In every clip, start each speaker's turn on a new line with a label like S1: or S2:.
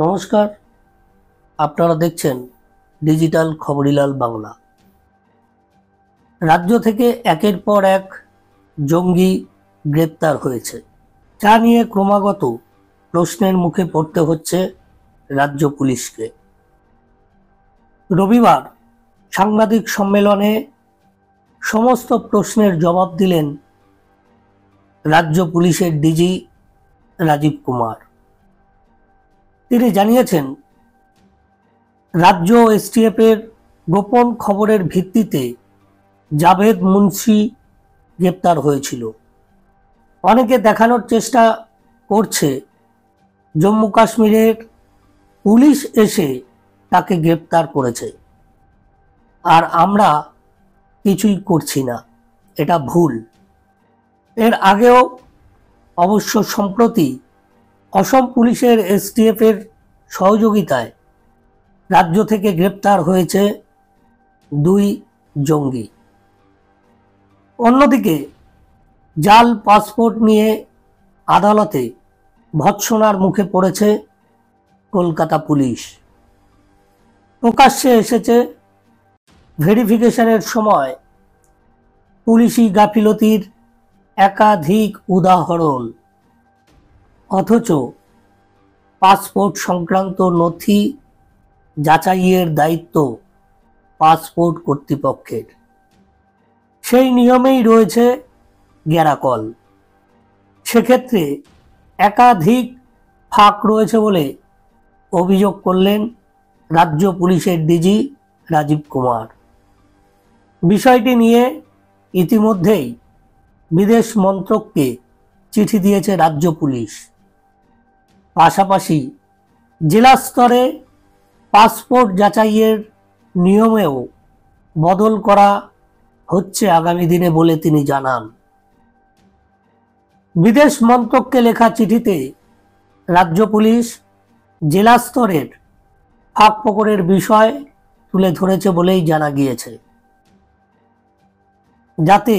S1: নমস্কার, আপনারা দেখছেন ডিজিটাল খবরিলাল বাংলা। রাজ্য থেকে একের পর এক জঙ্গি গ্রেপ্তার হয়েছে, যা নিয়ে ক্রমাগত প্রশ্নের মুখে পড়তে হচ্ছে রাজ্য পুলিশকে। রবিবার সাংবাদিক সম্মেলনে সমস্ত প্রশ্নের জবাব দিলেন রাজ্য পুলিশের ডিজি রাজীব কুমার। তিনি জানিয়েছেন, রাজ্য এসটিএফের গোপন খবরের ভিত্তিতে জাভেদ মুন্সি গ্রেপ্তার হয়েছিল। অনেকে দেখানোর চেষ্টা করছে জম্মু কাশ্মীরের পুলিশ এসে তাকে গ্রেপ্তার করেছে, আর আমরা কিছুই করছি না। এটা ভুল। এর আগেও অবশ্য সম্প্রতি অসম পুলিশের এসটিএফের সহযোগিতায় রাজ্য থেকে গ্রেপ্তার হয়েছে 2 জঙ্গি। অন্যদিকে জাল পাসপোর্ট নিয়ে আদালতে ভৎসনার মুখে পড়েছে কলকাতা পুলিশ। প্রকাশ্যে এসেছে ভেরিফিকেশনের সময় পুলিশি গাফিলতির একাধিক উদাহরণ, অথচ পাসপোর্ট সংক্রান্ত নথি যাচাইয়ের দায়িত্ব পাসপোর্ট কর্তৃপক্ষের। সেই নিয়মেই রয়েছে গ্যারাকল। সেক্ষেত্রে একাধিক ফাঁক রয়েছে বলে অভিযোগ করলেন রাজ্য পুলিশের ডিজি রাজীব কুমার। বিষয়টি নিয়ে ইতিমধ্যেই বিদেশ মন্ত্রককে চিঠি দিয়েছে রাজ্য পুলিশ। পাশাপাশি জেলা স্তরে পাসপোর্ট যাচাইয়ের নিয়মেও বদল করা হচ্ছে আগামী দিনে বলে তিনি জানান। বিদেশ মন্ত্রককে লেখা চিঠিতে রাজ্য পুলিশ জেলা স্তরের ফাঁকফোকরের বিষয় তুলে ধরেছে বলেই জানা গিয়েছে, যাতে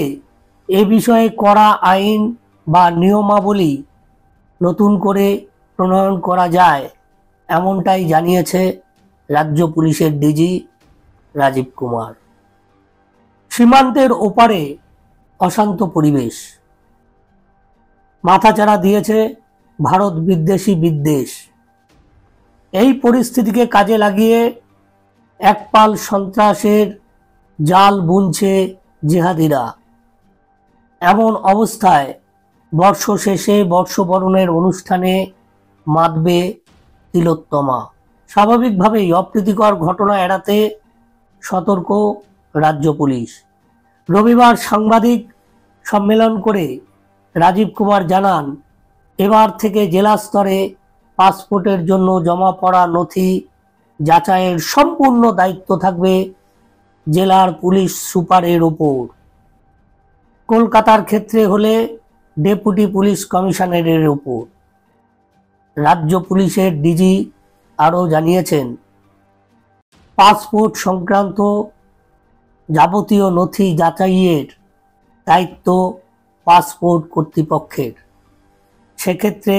S1: এ বিষয়ে কড়া আইন বা নিয়মাবলী নতুন করে প্রণয়ন করা যায়, এমনটাই জানিয়েছে রাজ্য পুলিশের ডিজি রাজীব কুমার। সীমান্তের ওপারে অশান্ত পরিবেশ, মাথাচাড়া দিয়েছে ভারত বিদ্বেষী বিদ্বেষ। এই পরিস্থিতিকে কাজে লাগিয়ে একপাল সন্ত্রাসের জাল বুনছে জিহাদিরা। এমন অবস্থায় বর্ষ শেষে বর্ষবরণের অনুষ্ঠানে মাতবে তিলোত্তমা। স্বাভাবিকভাবেই অপ্রীতিকর ঘটনা এড়াতে সতর্ক রাজ্য পুলিশ। রবিবার সাংবাদিক সম্মেলন করে রাজীব কুমার জানান, এবার থেকে জেলা স্তরে পাসপোর্টের জন্য জমা পড়া নথি যাচাইয়ের সম্পূর্ণ দায়িত্ব থাকবে জেলার পুলিশ সুপারের ওপর। কলকাতার ক্ষেত্রে হলে ডেপুটি পুলিশ কমিশনারের ওপর। রাজ্য পুলিশের ডিজি আরও জানিয়েছেন, পাসপোর্ট সংক্রান্ত যাবতীয় নথি যাচাইয়ের দায়িত্ব পাসপোর্ট কর্তৃপক্ষের। সেক্ষেত্রে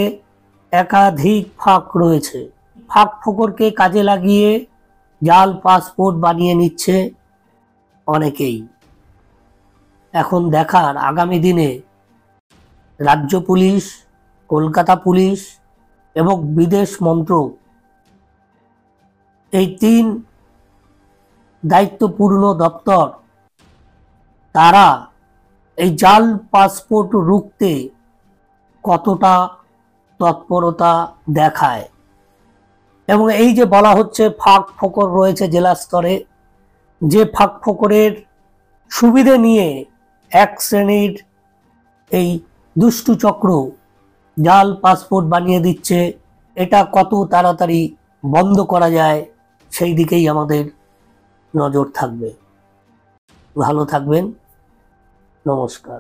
S1: একাধিক ফাঁক রয়েছে। ফাঁক ফোকরকে কাজে লাগিয়ে জাল পাসপোর্ট বানিয়ে নিচ্ছে অনেকেই। এখন দেখার আগামী দিনে রাজ্য পুলিশ, কলকাতা পুলিশ এবং বিদেশ মন্ত্রক, এই 3 দায়িত্বপূর্ণ দপ্তর, তারা এই জাল পাসপোর্ট রুখতে কতটা তৎপরতা দেখায়। এবং এই যে বলা হচ্ছে ফাঁক ফোকর রয়েছে জেলা স্তরে, যে ফাঁক ফোকরের সুবিধে নিয়ে এক শ্রেণীর এই দুষ্টু চক্র জাল পাসপোর্ট বানিয়ে দিচ্ছে, এটা কত তাড়াতাড়ি বন্ধ করা যায় সেই দিকেই আমাদের নজর থাকবে। ভালো থাকবেন। নমস্কার।